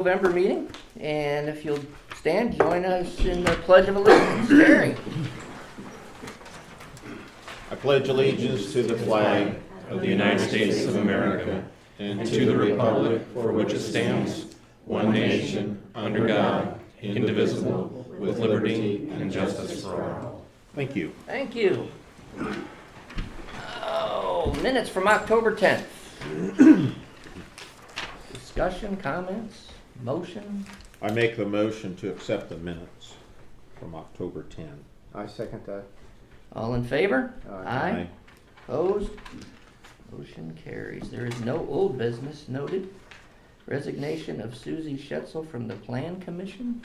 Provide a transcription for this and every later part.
November meeting, and if you'll stand, join us in the Pledge of Allegiance. Terry. I pledge allegiance to the flag of the United States of America and to the republic for which it stands, one nation, under God, indivisible, with liberty and justice for all. Thank you. Thank you. Oh, minutes from October 10th. Discussion, comments, motion? I make the motion to accept the minutes from October 10. I second that. All in favor? Aye. Opposed? Motion carries. There is no old business noted. Resignation of Susie Schetzel from the Plan Commission.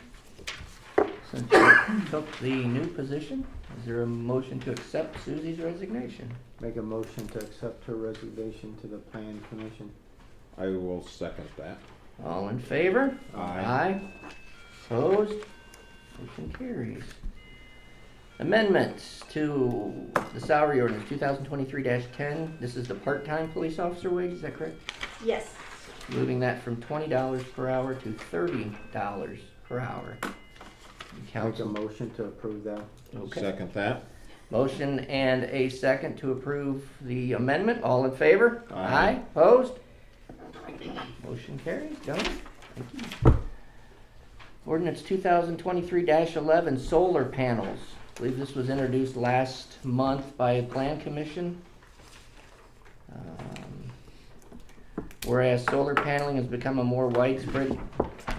Since she took the new position, is there a motion to accept Susie's resignation? Make a motion to accept her resignation to the Plan Commission. I will second that. All in favor? Aye. Opposed? Motion carries. Amendments to the salary ordinance 2023-10. This is the part-time police officer wage, is that correct? Yes. Moving that from $20 per hour to $30 per hour. Make a Council, motion to approve that. okay. Second that. Motion and a second to approve the amendment. All in favor? Aye. Opposed? Motion carries. Gentlemen, thank you. Ordinance 2023-11, solar panels. I believe this was introduced last month by a Plan Commission. Whereas solar paneling has become a more widespread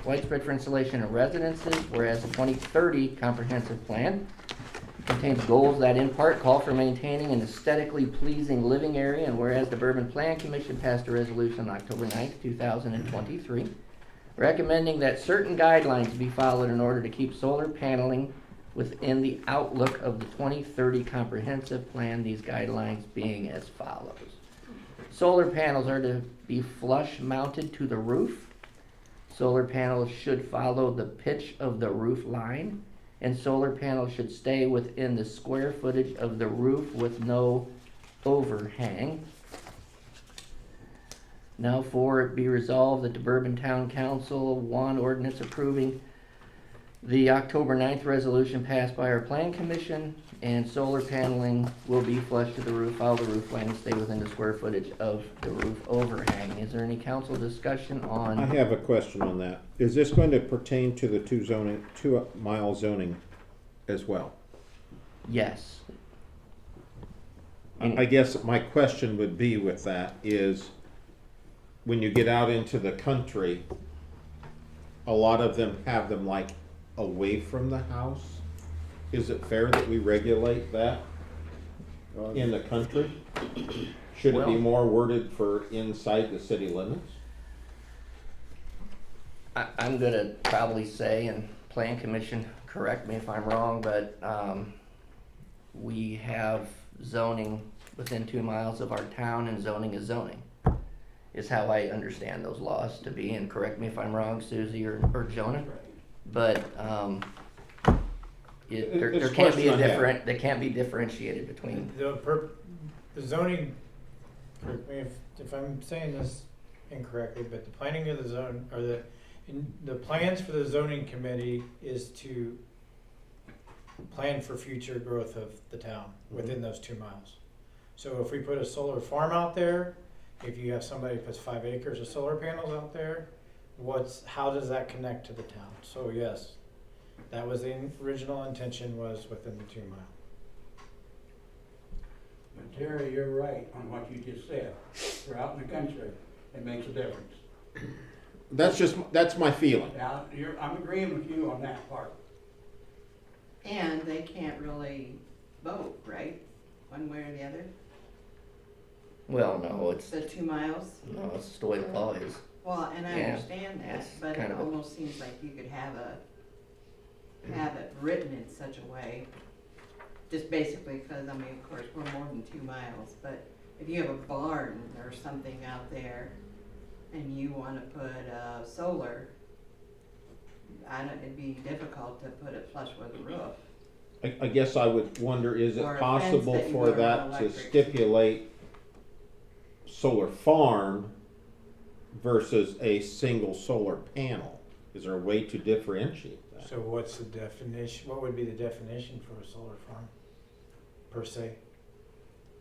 for installation in residences, whereas the 2030 comprehensive plan contains goals that in part call for maintaining an aesthetically pleasing living area, and whereas the Bourbon Plan Commission passed a resolution on October 9th, 2023, recommending that certain guidelines be followed in order to keep solar paneling within the outlook of the 2030 comprehensive plan, these guidelines being as follows. Solar panels are to be flush mounted to the roof. Solar panels should follow the pitch of the roof line, and solar panels should stay within the square footage of the roof with no overhang. Now for it be resolved that the Bourbon Town Council one ordinance approving the October 9th resolution passed by our Plan Commission, and solar paneling will be flush to the roof, follow the roof line, and stay within the square footage of the roof overhang. Is there any council discussion on? I have a question on that. Is this going to pertain to the 2 mile zoning as well? Yes. I guess my question would be with that is, when you get out into the country, a lot of them have them like away from the house. Is it fair that we regulate that in the country? Should it be Well- more worded for inside the city limits? I'm gonna probably say, and Plan Commission, correct me if I'm wrong, but we have zoning within 2 miles of our town, and zoning is zoning, is how I understand those laws to be, and correct me if I'm wrong, Susie or Jonah. But there It's a can't be question a I have. different, they can't be differentiated between. The zoning, correct me if I'm saying this incorrectly, but the planning of the zone, or the plans for the zoning committee is to plan for future growth of the town within those 2 miles. So if we put a solar farm out there, if you have somebody who puts 5 acres of solar panels out there, how does that connect to the town? So yes, that was the original intention, was within the 2 mile. But Terry, you're right on what you just said. We're out in the country, it makes a difference. That's my feeling. Now, I'm agreeing with you on that part. And they can't really vote, right? One way or the other? Well, no, it's The 2 miles? just the way the law is. Well, and I Yeah, understand that, it's but kind it of a- almost seems like you could have it written in such a way, just basically because, I mean, of course, we're more than 2 miles, but if you have a barn or something out there and you want to put solar, it'd be difficult to put it flush with the roof. I guess I would wonder, is it Or a fence possible that you for put around that to electric. stipulate solar farm versus a single solar panel? Is there a way to differentiate that? So what's the definition, what would be the definition for a solar farm, per se?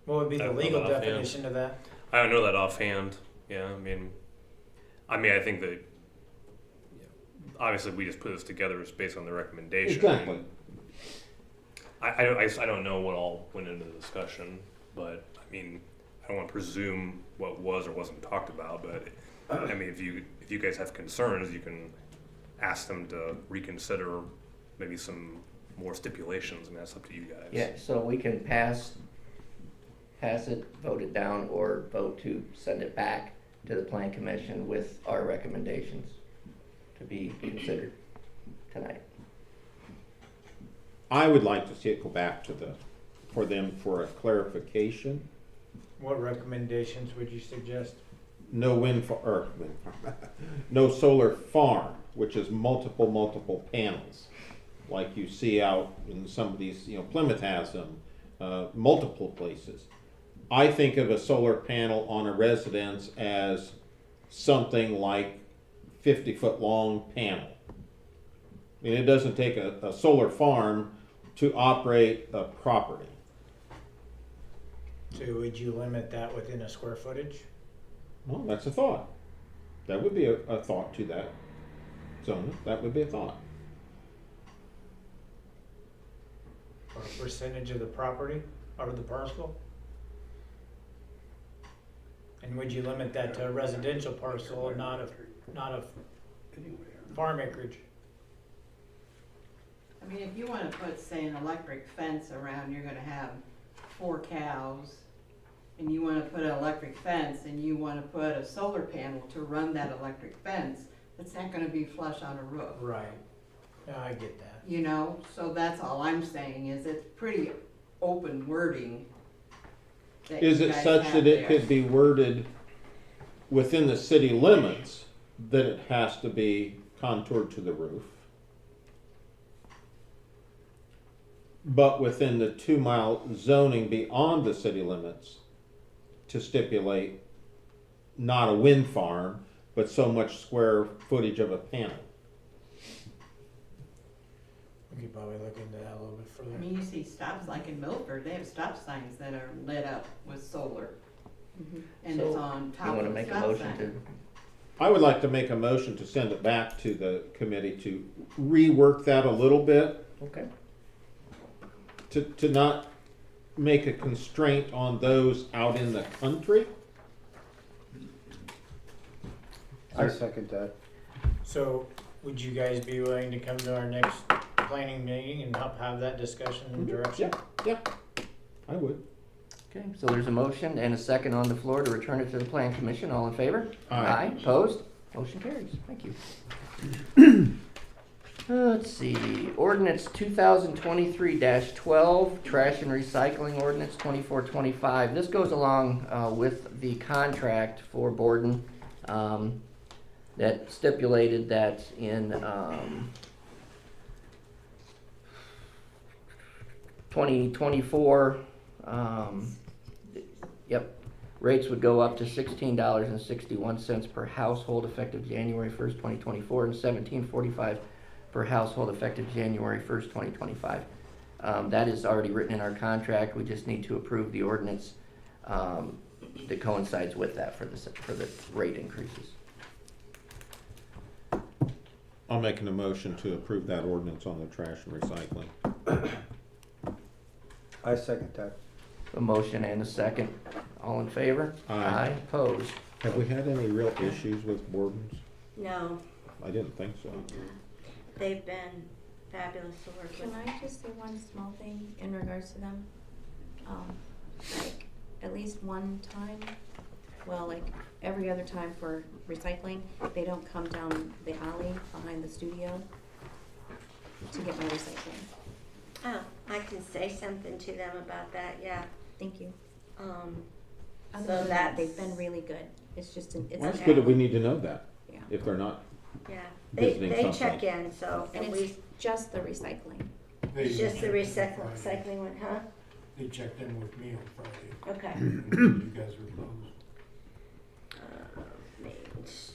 What would be I the don't know legal that offhand. definition of that? I don't know that offhand. Yeah, I think that obviously we just put this together just based on the recommendation. Exactly. I don't know what all went into the discussion, but I mean, I don't want to presume what was or wasn't talked about. But I mean, if you guys have concerns, you can ask them to reconsider maybe some more stipulations. I mean, that's up to you guys. Yeah, so we can pass it, vote it down, or vote to send it back to the plan commission with our recommendations to be considered tonight. I would like to see it go back to for them for a clarification. What recommendations would you suggest? No no solar farm, which is multiple panels, like you see out in some of these, Plymouth has them, multiple places. I think of a solar panel on a residence as something like 50-foot long panel. I mean, it doesn't take a solar farm to operate a property. So would you limit that within a square footage? Well, that's a thought. That would be a thought to that zone. That would be a thought. Or a percentage of the property, or the parcel? And would you limit that to a residential parcel and not a farm acreage? I mean, if you wanna put, say, an electric fence around, you're gonna have 4 cows, and you wanna put an electric fence, and you wanna put a solar panel to run that electric fence, it's not gonna be flush on a roof. Right. Yeah, I get that. So that's all I'm saying, is it's pretty open wording that Is you it guys such have that it there. could be worded within the city limits that it has to be contoured to the roof? But within the 2-mile zoning beyond the city limits to stipulate not a wind farm, but so much square footage of a panel. We could probably look into that a little bit further. I mean, you see stops, like in Milford, they have stop signs that are lit up with solar. And it's So, on You top wanna of the make a stop motion sign. to, I would like to make a motion to send it back to the committee to rework that a little bit, okay, to not make a constraint on those out in the country. I second that. So would you guys be willing to come to our next planning meeting and help have that discussion and direction? Yeah, I would. okay, so there's a motion and a second on the floor to return it to the plan commission, all in favor? Aye. Opposed? Motion carries, thank you. Let's see, ordinance 2023-12, trash and recycling ordinance 2425. This goes along with the contract for Bourbon that stipulated that in 2024, rates would go up to $16.61 per household effective January 1st, 2024, and $17.45 per household effective January 1st, 2025. That is already written in our contract. We just need to approve the ordinance that coincides with that for the rate increases. I'll make an emotion to approve that ordinance on the trash and recycling. I second that. A motion and a second. All in favor? Aye. Opposed? Have we had any real issues with Bourbons? No, I didn't think so. they've been fabulous to work with. Can I just say one small thing in regards to them? Like, at least one time, well, like, every other time for recycling, they don't come down the alley behind the studio to get my recycling. Oh, I can say something to them about that, yeah. Thank you. Other So than that, that's, they've been really good. It's just it's Well, that's an good that we need to know that, yeah. if they're not. yeah, visiting they someplace. check in, so, And and it's we, just the recycling. it's just the recycling one, huh? They checked in with me on Friday, Okay. and you guys were closed. Maybe.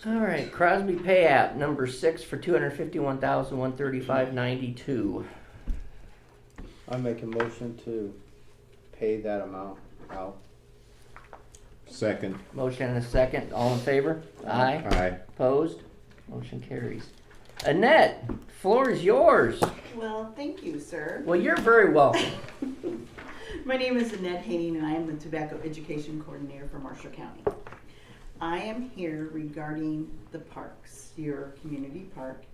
All right, Crosby Pay App, number 6 for $251,135.92. I make a motion to pay that amount out. Second. Motion and a second, all in favor? Aye. Aye. Opposed? Motion carries. Annette, floor is yours. Well, thank you, sir. Well, you're very welcome. My name is Annette Hayning, and I am the Tobacco Education Coordinator for Marshall County. I am here regarding the parks, your community park,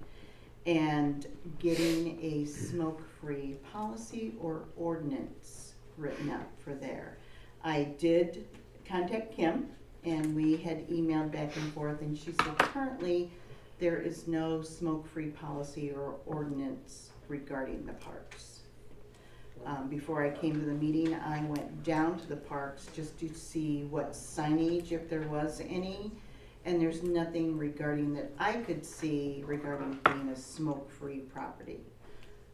and getting a smoke-free policy or ordinance written up for there. I did contact Kim, and we had emailed back and forth, and she said currently there is no smoke-free policy or ordinance regarding the parks. Before I came to the meeting, I went down to the parks just to see what signage, if there was any, and there's nothing regarding that I could see regarding being a smoke-free property.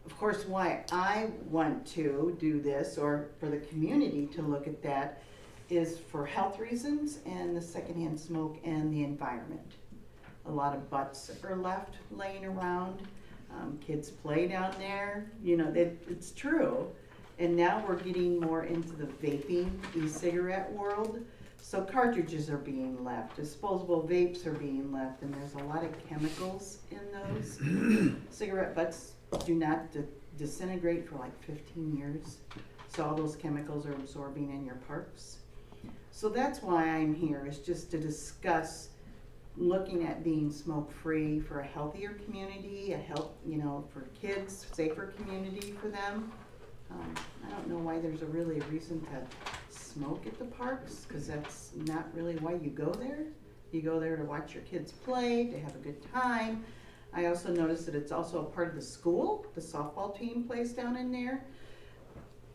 Of course, why I want to do this, or for the community to look at that, is for health reasons and the secondhand smoke and the environment. A lot of butts are left laying around. Kids play down there, you know, it's true. And now we're getting more into the vaping, e-cigarette world. So cartridges are being left, disposable vapes are being left, and there's a lot of chemicals in those. Cigarette butts do not disintegrate for like 15 years. So all those chemicals are absorbing in your parks. So that's why I'm here, is just to discuss looking at being smoke-free for a healthier community, for kids, safer community for them. I don't know why there's really a reason to smoke at the parks, because that's not really why you go there. You go there to watch your kids play, to have a good time. I also noticed that it's also a part of the school. The softball team plays down in there.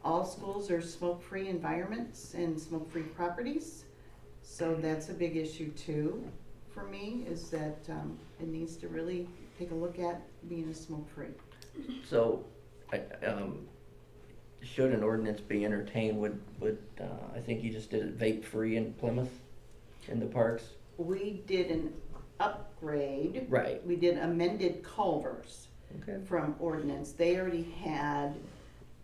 All schools are smoke-free environments and smoke-free properties. So that's a big issue too for me, is that it needs to really take a look at being a smoke-free. So, should an ordinance be entertained, would I think you just did it vape-free in Plymouth, in the parks? We did an upgrade. Right. We did amended Culver's Okay. from ordinance. They already had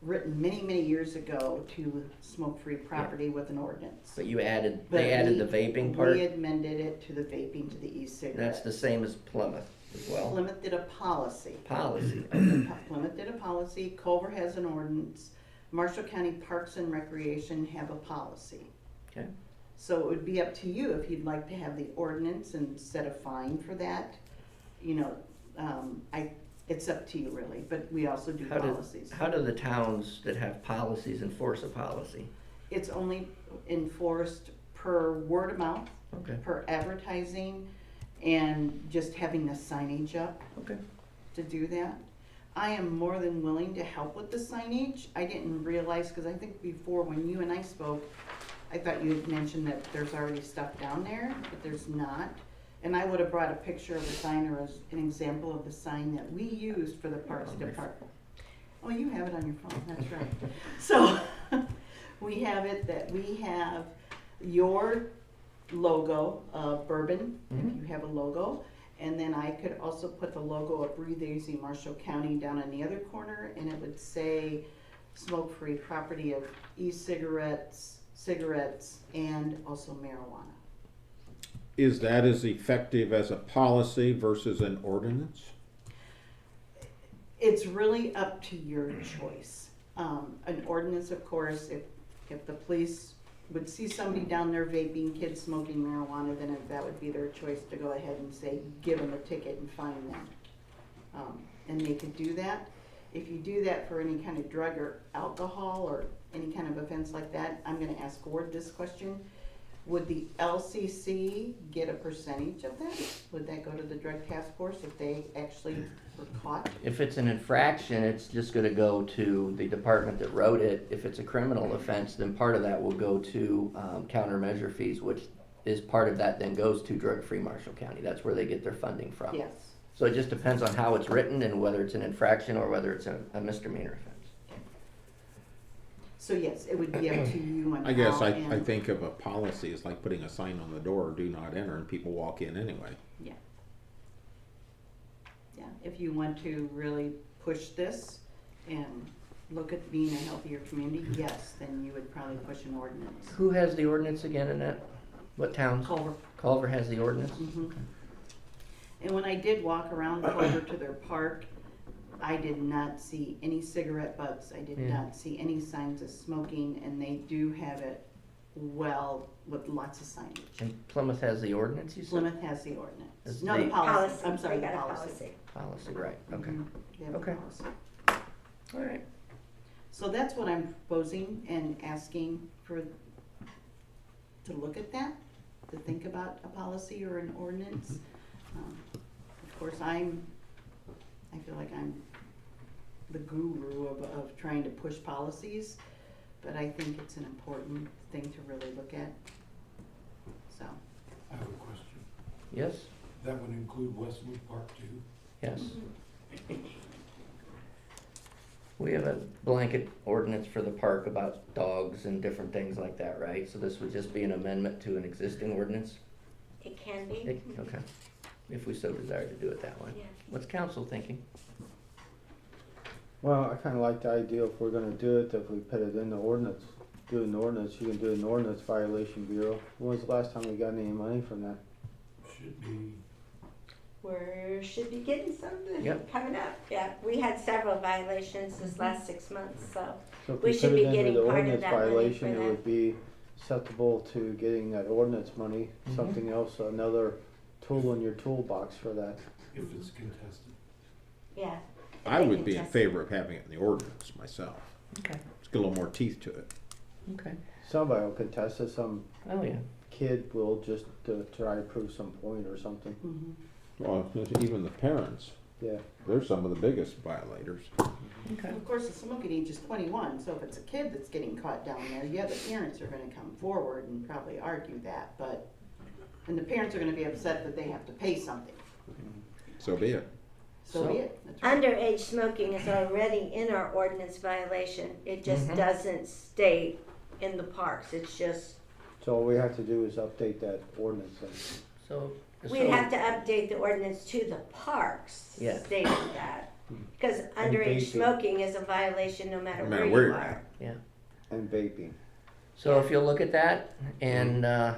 written many years ago to smoke-free property with an ordinance. But you added, But they added the we- vaping part? We amended it to the vaping, to the e-cigarette. That's the same as Plymouth as well? Plymouth did a policy. Policy. Plymouth did a policy, Culver has an ordinance, Marshall County Parks and Recreation have a policy. Okay. So it would be up to you if you'd like to have the ordinance and set a fine for that. You know, it's up to you really, but we also do policies. How do the towns that have policies enforce a policy? It's only enforced per word of mouth, Okay. per advertising, and just having the signage up Okay. to do that. I am more than willing to help with the signage. I didn't realize, because I think before when you and I spoke, I thought you had mentioned that there's already stuff down there, but there's not. And I would have brought a picture of the sign, or an example of the sign that we used for the Parks Department. Oh, you have it on your phone, that's right. So, we have it that we have your logo of Bourbon, if you have a logo. And then I could also put the logo of Breathe Easy Marshall County down in the other corner, and it would say smoke-free property of e-cigarettes, cigarettes, and also marijuana. Is that as effective as a policy versus an ordinance? It's really up to your choice. An ordinance, of course, if the police would see somebody down there vaping, kids smoking marijuana, then that would be their choice to go ahead and say, give them a ticket and fine them. And they could do that. If you do that for any kind of drug or alcohol or any kind of offense like that, I'm gonna ask Ward this question. Would the LCC get a percentage of that? Would that go to the drug task force if they actually were caught? If it's an infraction, it's just gonna go to the department that wrote it. If it's a criminal offense, then part of that will go to countermeasure fees, which is part of that then goes to drug-free Marshall County. That's where they get their funding from. Yes. So it just depends on how it's written and whether it's an infraction or whether it's a misdemeanor offense. So yes, it would be up to you on I guess how I and- think of a policy as like putting a sign on the door, do not enter, and people walk in anyway. Yeah. Yeah, if you want to really push this and look at being a healthier community, yes, then you would probably push an ordinance. Who has the ordinance again, Annette? What towns? Culver. Culver has the ordinance? Mhm. And when I did walk around Culver to their park, I did not see any cigarette butts, I did Yeah. not see any signs of smoking, and they do have it well with lots of signage. And Plymouth has the ordinance, you said? Plymouth has the ordinance. Is No, the the- policy, I'm sorry, They the got a policy. Policy, right, okay. Mhm. They have a Okay. policy. All right. So that's what I'm proposing and asking for, to look at that, to think about a policy or an ordinance. Of course, I feel like I'm the guru of trying to push policies, but I think it's an important thing to really look at. So, I have a question. Yes? That would include Westwood Park too? Yes. We have a blanket ordinance for the park about dogs and different things like that, right? So this would just be an amendment to an existing ordinance? It can be, Okay, if we so desire to do it that way. yeah. What's council thinking? Well, I kinda like the idea if we're gonna do it, if we put it in the ordinance, do an ordinance, you can do an ordinance violation bureau. When was the last time we got any money from that? Should be. We should be getting something Yep. coming up. Yeah, we had several violations this last 6 months, so So if We we should put be it into getting the part of ordinance that money violation, for it that. would be acceptable to getting that ordinance money, Mhm. something else, another tool in your toolbox for that. If it's contested. yeah. I They would can be in test it. favor of having it in the ordinance myself. Okay, It's got a little more teeth to it. okay. Somebody will contest it, some Oh, yeah. kid will just try to prove some point or something, mhm. Well, even the parents, yeah. they're some of the biggest violators. Okay. Of course, the smoking age is 21, so if it's a kid that's getting caught down there, yeah, the parents are gonna come forward and probably argue that, but, and the parents are gonna be upset that they have to pay something. So be it. So So- be it, that's right. Underage smoking is already in our ordinance violation. It just Mhm. doesn't state in the parks. It's just, So all we have to do is update that ordinance then. So. we'd have to update the ordinance to the parks Yeah. stating that. Because And underage vaping. smoking is a violation no matter No where matter you where you're are. And vaping. So if you'll look at that and, I'll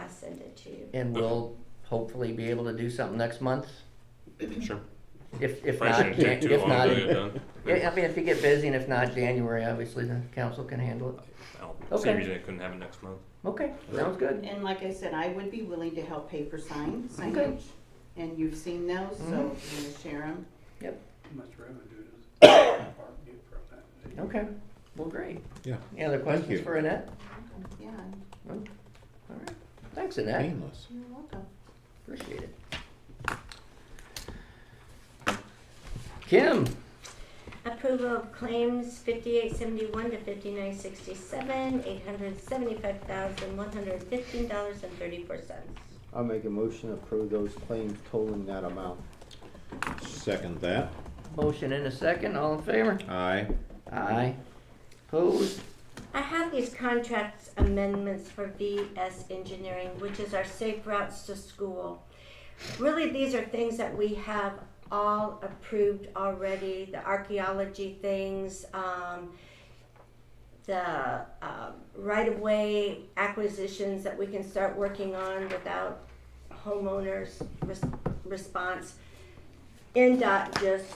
send it to you. and we'll hopefully be able to do something next month. Sure. If Probably not, shouldn't take too if long not, to get it done. yeah, I mean, if you get busy and if not January, obviously the council can handle it. I don't see a Okay. reason I couldn't have it next month. Okay, sounds good. And like I said, I would be willing to help pay for signage, Okay. and you've seen those, so Mhm. if you wanna share them. How much revenue does the park get from that? Okay, well, great. Yeah. Any other questions you. for Annette? Yeah, All right, thanks Annette, Painless. you're welcome. appreciate it. Kim, Approval of claims 5871 to 5967, $875,115.34. I'll make a motion to approve those claims totaling that amount. Second that. motion in a second, all in favor? Aye. Aye. Opposed? I have these contract amendments for VS Engineering, which is our safe routes to school. Really, these are things that we have all approved already, the archaeology things, the right-of-way acquisitions that we can start working on without homeowners' response. NDOT just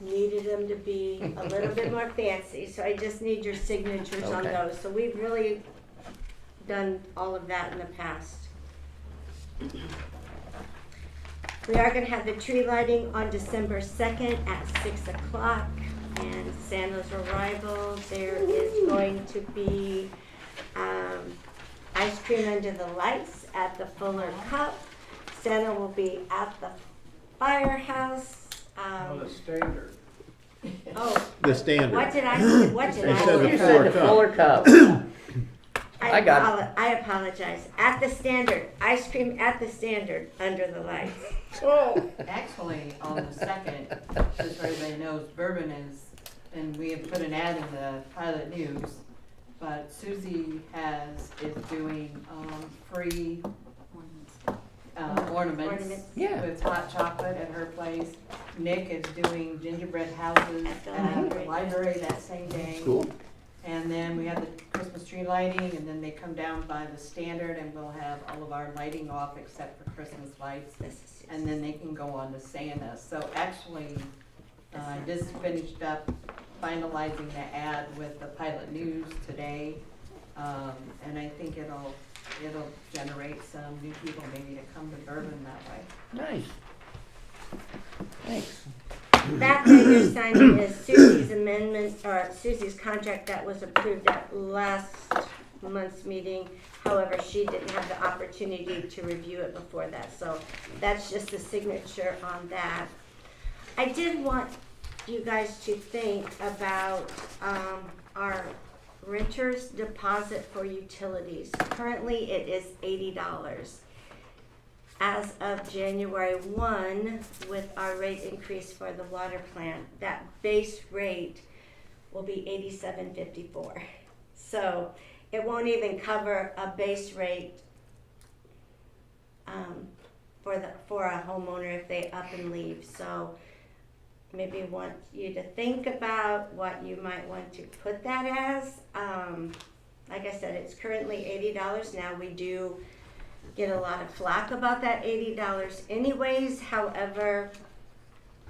needed them to be a little bit more fancy, so I just need your signatures on Okay. those. So we've really done all of that in the past. We are gonna have the tree lighting on December 2nd at 6 o'clock, and Santa's arrival. There is going to be ice cream under the lights at the Fuller Cup. Santa will be at the firehouse. standard. Oh, The standard. what did I say? What did They I said the You say? said the Fuller Fuller Cup. I got it. I apologize. At the standard, ice cream at the standard under the lights. Actually, on the second, just so everybody knows, Bourbon is, and we have put an ad in the Pilot News, but Susie is doing, free, ornaments Yeah. with hot chocolate at her place. Nick is doing gingerbread houses At the at the library. library that same day. Cool. And then we have the Christmas tree lighting, and then they come down by the standard, and we'll have all of our lighting off except for Christmas lights. This is And then they can go on to Santa. So actually, I just finished up finalizing the ad with the Pilot News today. And I think it'll generate some new people maybe to come to Bourbon that way. Nice. Thanks. That that you're signing is Susie's amendment, or Susie's contract that was approved at last month's meeting. However, she didn't have the opportunity to review it before that, so that's just a signature on that. I did want you guys to think about our renter's deposit for utilities. Currently, it is $80. As of January 1, with our rate increase for the water plant, that base rate will be $87.54. So it won't even cover a base rate for a homeowner if they up and leave. So maybe want you to think about what you might want to put that as. Like I said, it's currently $80 now. We do get a lot of flack about that $80 anyways. However,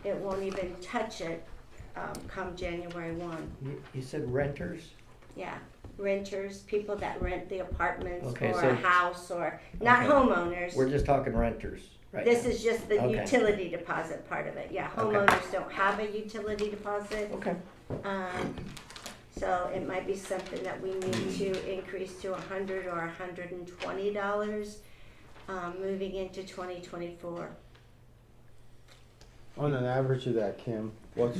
it won't even touch it come January 1. You said renters? Yeah, renters, people that rent the apartments Okay, or so- a house, or not Okay. homeowners. We're just talking renters, right? This now. is just the Okay. utility deposit part of it. Yeah, Okay. homeowners don't have a utility deposit. Okay. So it might be something that we need to increase to $100 or $120 moving into 2024. On an average of that, Kim, what's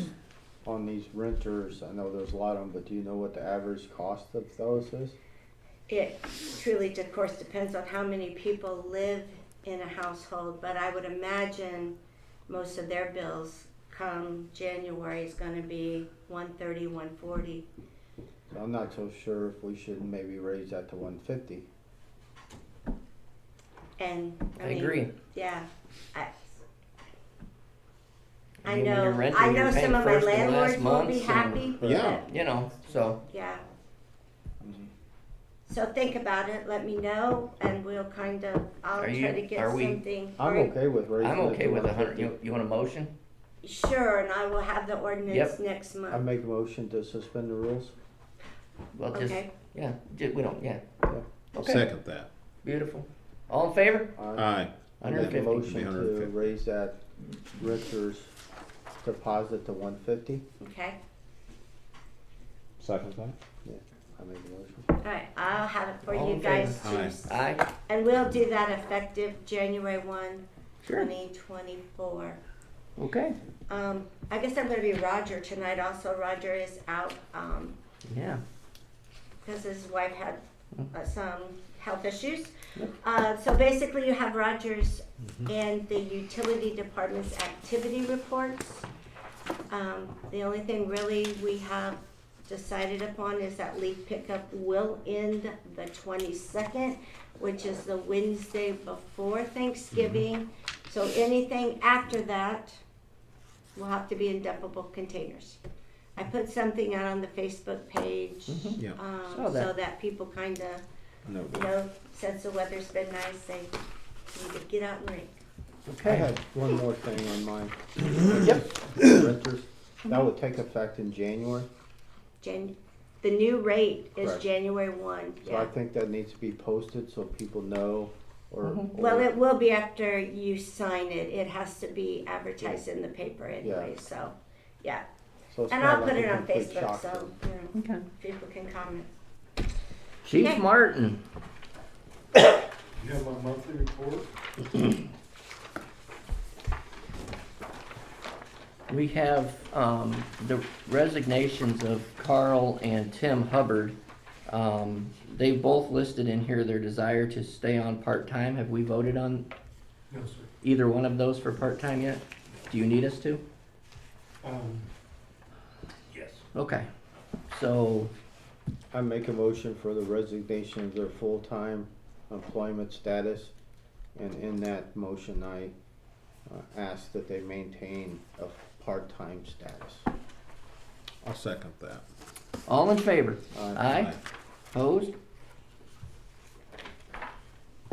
on these renters? I know there's a lot of them, but do you know what the average cost of those is? It truly, of course, depends on how many people live in a household, but I would imagine most of their bills come January is going to be $130, $140. So I'm not so sure if we should maybe raise that to $150. And I mean, agree. Yeah, I mean, when you're know. renting, I you're know paying some of my first and landlords last will be months happy. and- Yeah. You know, so. Yeah. Mhm. So think about it. Let me know, and we'll kind of. I'll Are try you- to get are we- something. I'm Right. okay with raising it I'm okay to with 100. 150. You want a motion? Sure, and I will have the ordinance Yep. next month. I make a motion to suspend the rules. Well, just, Okay. yeah, we don't, yeah. Yeah. Okay, Second that. Beautiful. All in favor? I Aye. make a 150. motion to 150. raise that renter's deposit to 150. Okay. Second that. I make a motion. All right. I'll have it for All you in guys favor? to. Aye. And we'll do that effective January 1, Sure. 2024. Okay. I guess I'm gonna be Roger tonight also. Roger is out, Yeah. because his wife had some health issues. Yep. So basically you have Roger's and the utility department's activity reports. The only thing really we have decided upon is that leaf pickup will end the 22nd, which is the Wednesday before Thanksgiving. So anything after that will have to be in dumpable containers. I put something out on the Facebook page, Yeah. Saw so that. that people kind of No. know, since the weather's been nice, they need to get out and rake. I Okay. had one more thing on mine. Yep. Renters, that would take effect in January. The new rate is Correct. January 1, So I yeah. think that needs to be posted so people know or. Mhm. Well, it will be after you sign it. It has to be advertised in the paper anyway, so, yeah. So it's And not I'll put like it a on complete Facebook, shock so, to them. you know, Okay. people can comment. Chief Okay. Martin. You have my monthly report? We have the resignations of Carl and Tim Hubbard. They both listed in here their desire to stay on part-time. Have we voted on No, sir. either one of those for part-time yet? Do you need us to? Yes. Okay. So I make a motion for the resignation of their full-time employment status, and in that motion, I ask that they maintain a part-time status. I'll second that. All in favor? Aye. Aye. Opposed?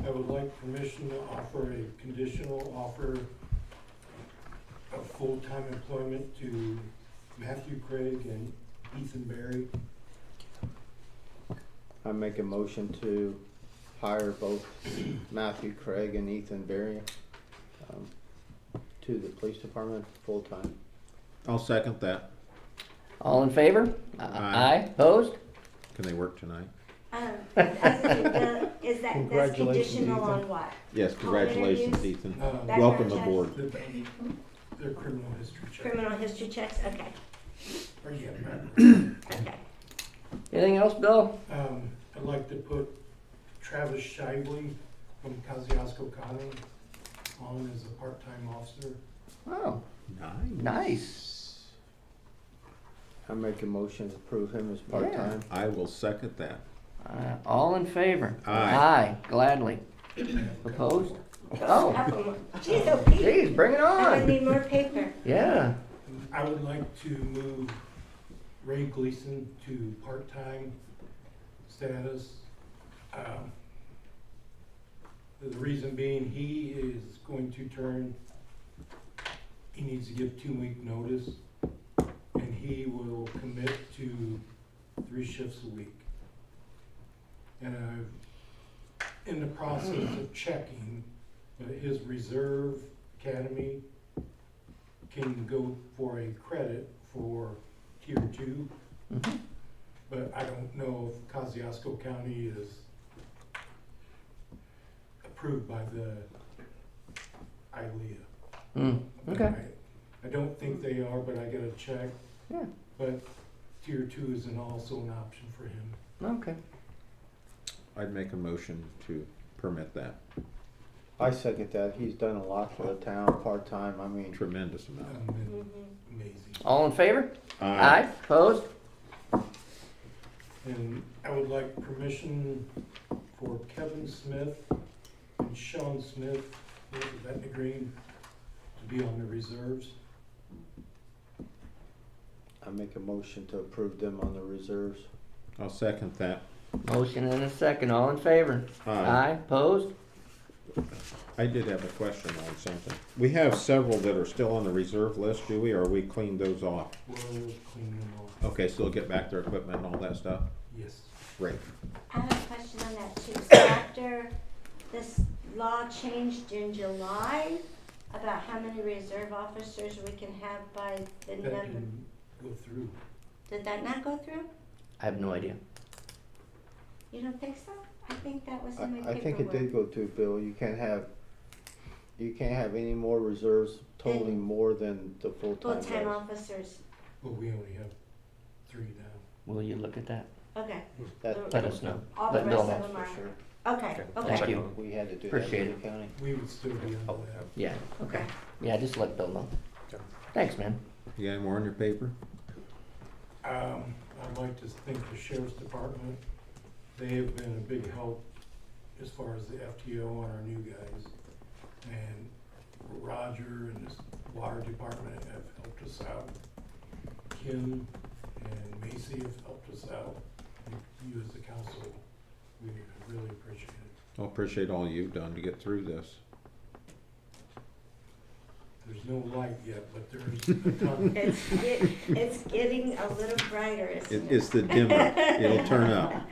I would like permission to offer a conditional offer of full-time employment to Matthew Craig and Ethan Berry. I make a motion to hire both Matthew Craig and Ethan Berry to the police department full-time. I'll second that. All in favor? Aye. Opposed? Can they work tonight? Is that's Congratulations, conditional Ethan. on what? Yes, congratulations, interviews? Ethan. Background Welcome check. aboard. Their criminal history check. Criminal history checks, okay, Or yeah, background. okay. Anything else, Bill? I'd like to put Travis Shively from Kosciuszko County on as a part-time officer. Oh, Nice. nice. I make a motion to approve him as part-time. I will second that. All in favor? Aye. Gladly. Opposed? Oh, Jeez, oh, Pete, geez, bring it I on. need more paper. Yeah. I would like to move Ray Gleason to part-time status. The reason being, he is going to he needs to give 2-week notice, and he will commit to 3 shifts a week. And I'm in the process of checking, but his reserve academy can go for a credit for tier 2, Mhm. but I don't know if Kosciuszko County is approved by the ILEA. Okay. I don't think they are, but I gotta check. Yeah. But tier 2 is also an option for him. Okay. I'd make a motion to permit that. I second that. He's done a lot for the town, part-time. I mean, Tremendous amount. Amazing. All in favor? Aye. Opposed? And I would like permission for Kevin Smith and Sean Smith, both of Etna Green, to be on the reserves. I make a motion to approve them on the reserves. I'll second that. Motion and a second. All in favor? Aye. Opposed? I did have a question on something. We have several that are still on the reserve list, do we, or we cleaned those off? We'll clean them off. Okay, so they'll get back their equipment and all that stuff? Yes. Great. I have a question on that too. So after this law changed in July about how many reserve officers we can have by the That number, didn't go through. did that not go through? I have no idea. You don't think so? I think that was in my I think it paperwork. did go through, Bill. You can't have any more reserves totaling more than the full-time Full-time guys. officers, But we only have 3 now. Will you look at that? okay. That, Let us know. All the Let Bill rest of know. them for are, sure. okay, Thank okay, you. We had to do Appreciate that it. in the county. We would still be under that. Yeah. okay. Yeah, just let Bill know. Thanks, man. You got any more on your paper? I'd like to thank the sheriff's department. They have been a big help as far as the FTO on our new guys. And Roger and his water department have helped us out. Kim and Macy have helped us out. And you as the council, we really appreciate it. I appreciate all you've done to get through this. There's no light yet, but there's a ton. It's getting a little brighter, isn't it? It's the dimmer. It'll turn up.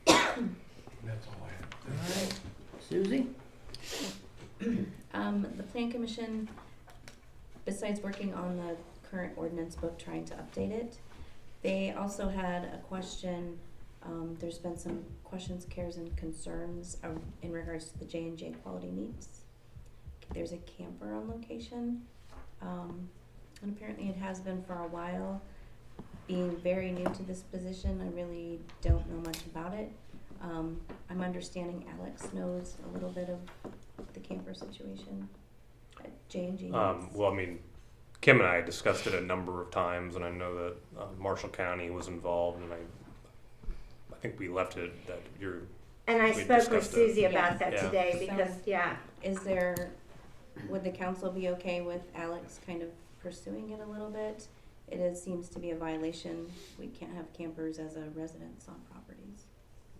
That's all I have. All right. Susie? The plan commission, besides working on the current ordinance book, trying to update it, they also had a question, there's been some questions, cares, and concerns in regards to the J&J quality meats. There's a camper on location, and apparently it has been for a while. Being very new to this position, I really don't know much about it. I'm understanding Alex knows a little bit of the camper situation at J&J. Well, I mean, Kim and I discussed it a number of times, and I know that Marshall County was involved, and I think we left it that you're. And I We spoke with discussed it. Susie about that Yeah. today So- because, yeah, Is there, would the council be okay with Alex kind of pursuing it a little bit? Seems to be a violation. We can't have campers as a residence on properties.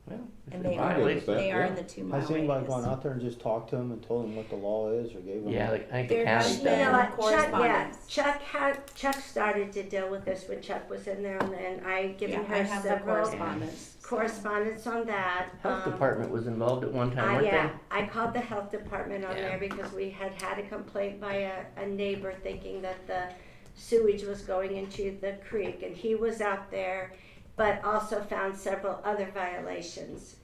Well, if And it's they are, violated- that, they are yeah. in the 2 mile Has anybody radius. gone out there and just talked to him and told him what the law is, or gave him? Yeah, I think the There county's has you done know it. what, Chuck, yeah, Correspondence. Chuck started to deal with this when Chuck was in there, and I given Yeah, her I have the several correspondence. correspondence on that. Health department was involved at one time, weren't Yeah, I called the health department on Yeah. there because we had had a complaint by a neighbor thinking that the sewage was going into the creek, and he was out there, but also found several other violations.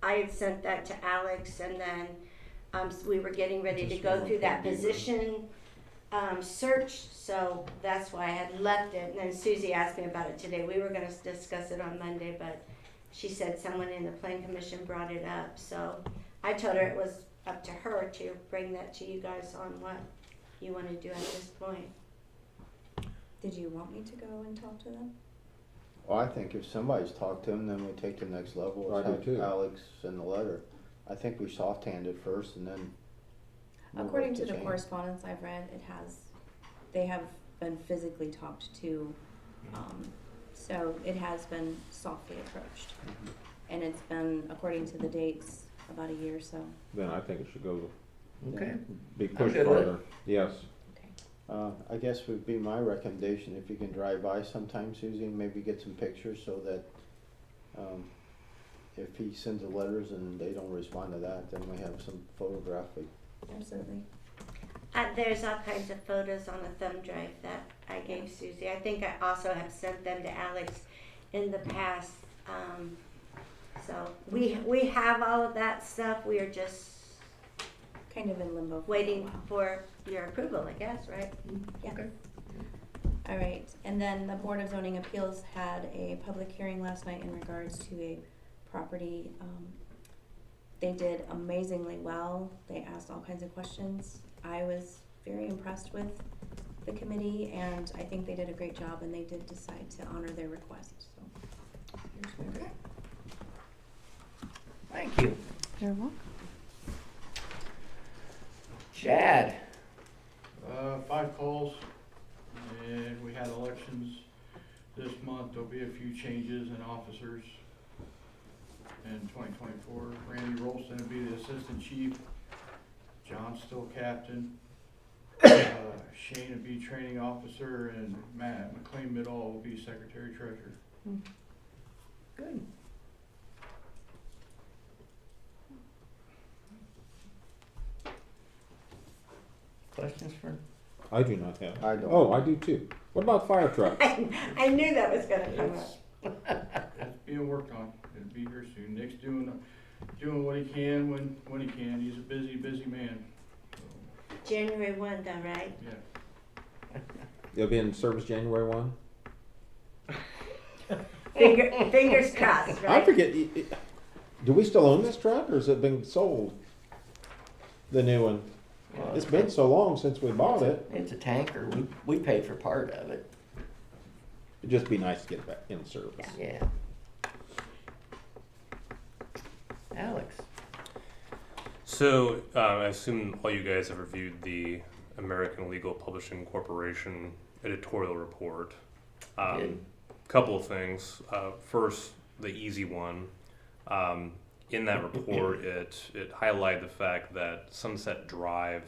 I had sent that to Alex, and then we were getting ready to go through that position search, so that's why I had left it. And then Susie asked me about it today. We were gonna discuss it on Monday, but she said someone in the plan commission brought it up, so I told her it was up to her to bring that to you guys on what you wanna do at this point. Did you want me to go and talk to them? Well, I think if somebody's talked to him, then we take the next level, I is do have too. Alex send the letter. I think we soft-hand it first and then. move According up to the chain. correspondence I've read, they have been physically talked to, so it has been softly approached. Mhm. And it's been, according to the dates, about a year, so, Then I think it should go, Okay. be pushed good with it. further, yes. okay. I guess would be my recommendation, if you can drive by sometime, Susie, and maybe get some pictures so that, if he sends the letters and they don't respond to that, then we have some photographic. Absolutely. There's all kinds of photos on a thumb drive that I gave Susie. I think I also have sent them to Alex in the past. So we have all of that stuff. We are just Kind of in limbo. for a waiting while. for your approval, I guess, right? Yeah. All right, and then the Board of Zoning Appeals had a public hearing last night in regards to a property. They did amazingly well. They asked all kinds of questions. I was very impressed with the committee, and I think they did a great job, and they did decide to honor their request, so. here's where we're at. Thank you. You're welcome. Chad, 5 calls, and we had elections this month. There'll be a few changes in officers in 2024. Randy Rolston will be the assistant chief, John's still captain, Shane will be training officer, and Matt McLean Middall will be secretary treasurer. good. Questions for? I do not have. I don't. Oh, I do too. What about fire truck? I knew that was gonna come up. It's being worked on. It'll be here soon. Nick's doing what he can when he can. He's a busy man. So, January 1 though, right? yeah. You'll be in service January 1? Fingers crossed, I right? forget, do we still own this truck or has it been sold? The new one? Well, It's been so long since we bought it. It's a tanker. We paid for part of it. It'd just be nice to get it back in service. Yeah. Alex. So, I assume all you guys have reviewed the American Legal Publishing Corporation editorial report. Did. Couple of things. First, the easy one. In that report, it highlighted the fact that Sunset Drive,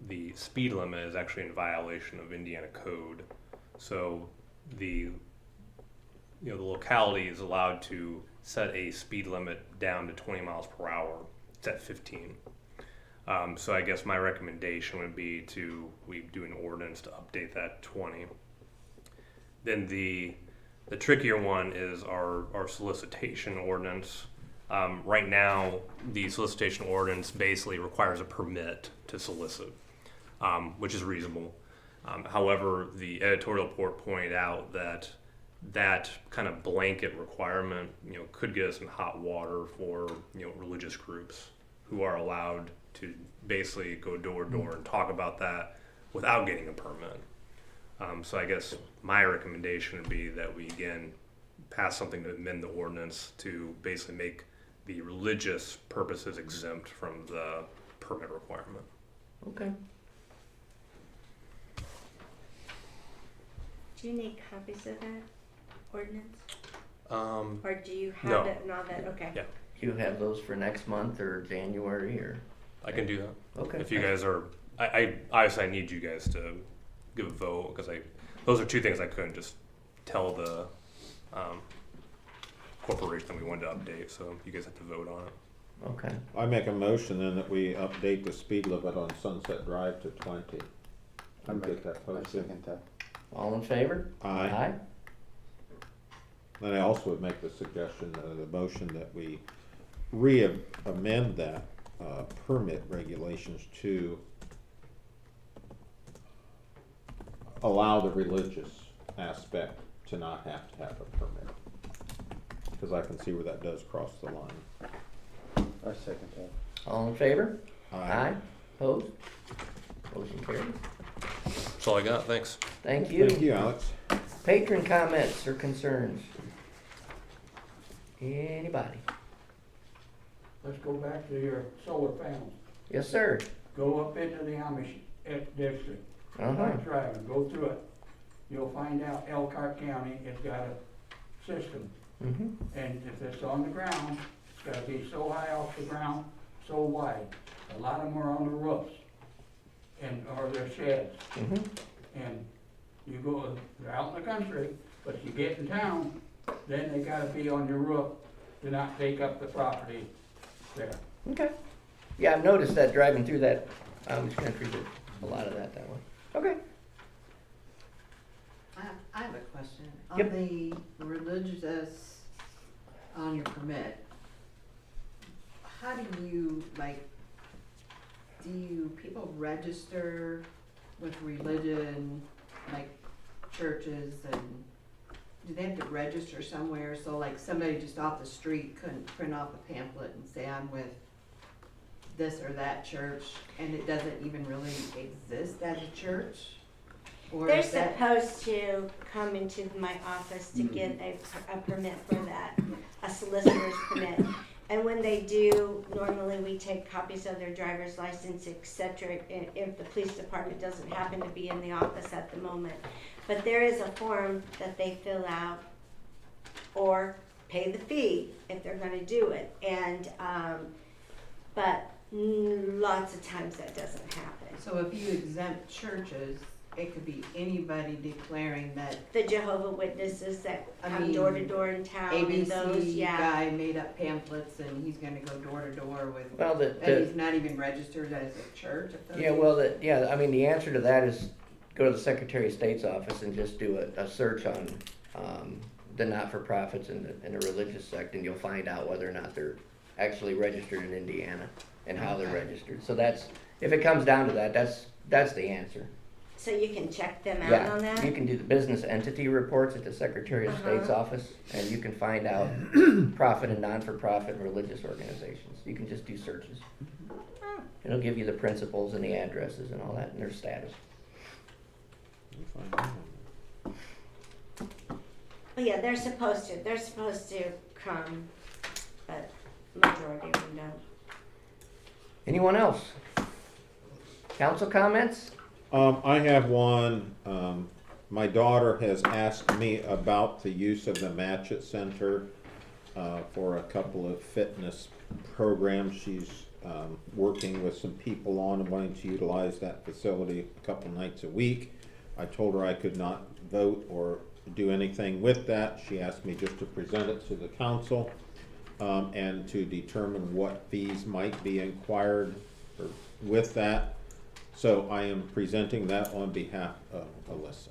the speed limit is actually in violation of Indiana code. So the locality is allowed to set a speed limit down to 20 miles per hour. It's at 15. So I guess my recommendation would be we do an ordinance to update that to 20. Then the trickier one is our solicitation ordinance. Right now, the solicitation ordinance basically requires a permit to solicit, which is reasonable. However, the editorial report pointed out that kind of blanket requirement, could get us in hot water for, religious groups who are allowed to basically go door to door and talk about that without getting a permit. So I guess my recommendation would be that we again pass something to amend the ordinance to basically make the religious purposes exempt from the permit requirement. Okay. Do you need copies of that ordinance? Um, Or do you have No. it and all that? Okay. Yeah. Do you have those for next month or January or? I can do that. Okay. If you guys are, I obviously I need you guys to give a vote because those are two things I couldn't just tell the corporation that we wanted to update. So you guys have to vote on it. Okay. I make a motion then that we update the speed limit on Sunset Drive to 20. I And make, get that I posted. second that. All in favor? Aye. Then I also would make the suggestion, the motion that we amend that permit regulations to allow the religious aspect to not have to have a permit. Because I can see where that does cross the line. I second that. All in favor? Opposed? Motion carries. That's all I got. Thanks. Thank you. Thank you, Alex. Patron comments or concerns? Anybody? Let's go back to your solar panels. Yes, sir. Go up into the Amish district. Uh-huh. Start driving, go through it. You'll find out Elkhart County has got a system. Mm-hmm. And if it's on the ground, it's gotta be so high off the ground, so wide. A lot of them are on the roofs and, or their sheds. Mm-hmm. And you go, they're out in the country, but you get in town, then they gotta be on your roof to not take up the property there. Okay. Yeah, I've noticed that driving through that Amish country, there's a lot of that way. Okay. I have a question. Yep. On the religious, on your permit, how do you, like, do people register with religion, like churches, and do they have to register somewhere? So like somebody just off the street couldn't print off a pamphlet and say, I'm with this or that church, and it doesn't even really exist as a church? Or They're is that? supposed to come into my office to get a permit for that, a solicitor's permit. And when they do, normally we take copies of their driver's license, et cetera, if the police department doesn't happen to be in the office at the moment. But there is a form that they fill out or pay the fee if they're gonna do it. And, but lots of times that doesn't happen. So if you exempt churches, it could be anybody declaring that The Jehovah Witnesses that I come mean, door to door in town and those, ABC yeah. guy made up pamphlets and he's gonna go door to door with, Well, and he's not even registered as a church. yeah, well, I mean, the answer to that is go to the Secretary of State's office and just do a search on the not-for-profits in the religious sect, and you'll find out whether or not they're actually registered in Indiana and how they're registered. So that's, if it comes down to that, that's the answer. So you can check them out Yeah, on that? you can do the business entity reports at the Secretary of State's Uh-huh. office, and you can find out profit and non-for-profit religious organizations. You can just do searches. It'll give you the principals and the addresses and all that and their status. Oh, yeah, they're supposed to come, but majority of them don't. Anyone else? Council comments? I have one. My daughter has asked me about the use of the Matchett Center for a couple of fitness programs. She's working with some people on and wanting to utilize that facility a couple nights a week. I told her I could not vote or do anything with that. She asked me just to present it to the council and to determine what fees might be inquired with that. So I am presenting that on behalf of Alyssa.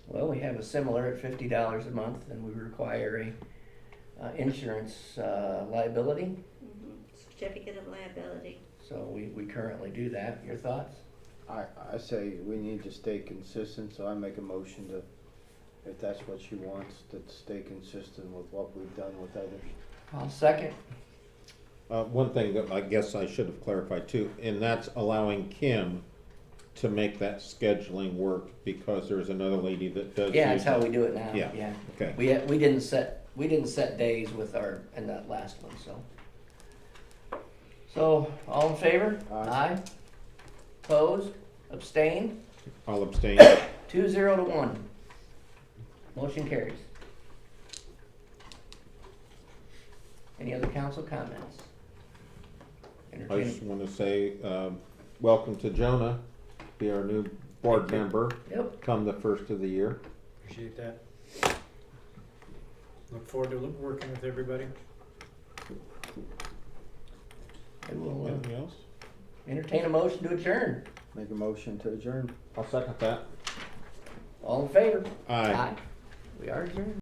Well, we have a similar at $50 a month, and we require a insurance liability. Certificate of liability. So we currently do that. Your thoughts? I say we need to stay consistent, so I make a motion to, if that's what she wants, to stay consistent with what we've done with others. I'll second. One thing that I guess I should have clarified too, and that's allowing Kim to make that scheduling work because there's another lady that does. Yeah, use that's how it. we do it now, Yeah. yeah. Okay. We didn't set days with our, in that last one, so. So, all in favor? Aye. Opposed? Abstained? I'll abstain. 2-0-1. Motion carries. Any other council comments? I Entertain- just want to say, welcome to Jonah, be our new board Thank you. member, Yep, come the first of the year. Appreciate that. Look forward to working with everybody. I will Anything else? entertain a motion to adjourn. Make a motion to adjourn. I'll second that. All in favor? Aye. We are adjourned.